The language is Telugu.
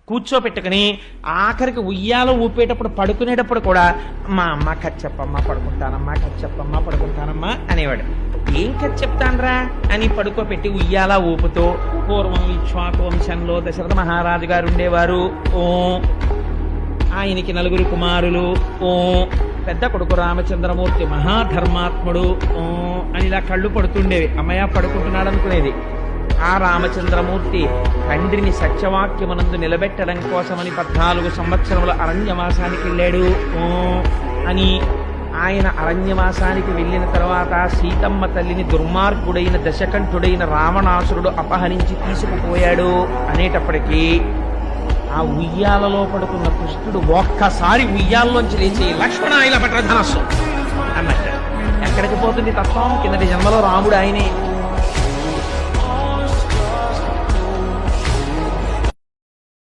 కూర్చోపెట్టుకుని ఆఖరికి ఉయ్యాలో ఊపేటప్పుడు పడుకునేటప్పుడు కూడా మా అమ్మ కథ చెప్పమ్మా పడుకుంటానమ్మా, కథ చెప్పమ్మా పడుకుంటానమ్మా అనేవాడు. ఏం కథ చెప్తాన్రా అని పడుకోబెట్టి ఉయ్యాల ఊపుతూ, పూర్వం ఇక్ష్వాకు వంశంలో దశరథ మహారాజు గారు ఉండేవారు, ఓ ఆయనకి 9 కుమారులు, ఓ పెద్ద కొడుకు రామచంద్రమూర్తి మహాధర్మాత్ముడు, ఓ అని ఇలా కళ్ళు పడుతుండేవి. అమ్మయ్య పడుకుంటున్నాడు అనుకునేది. ఆ రామచంద్రమూర్తి తండ్రిని సత్యవాక్యమునందు నిలబెట్టడం కోసమని 14 సంవత్సరముల అరణ్యవాసానికి వెళ్ళాడు అని. ఆయన అరణ్యవాసానికి వెళ్ళిన తర్వాత సీతమ్మ తల్లిని దుర్మార్గుడైన దశకంఠుడైన రావణాసురుడు అపహరించి తీసుకుపోయాడు అనేటప్పటికీ ఆ ఉయ్యాలలో పడుకున్న కృష్ణుడు ఒక్కసారి ఉయ్యాల్లోంచి లేచి లక్ష్మణ ఇలా పట్ట ధనస్సు అన్నట్టు. ఎక్కడికి పోతుంది తత్వం? కిందటి జన్మలో రాముడు ఆయనే.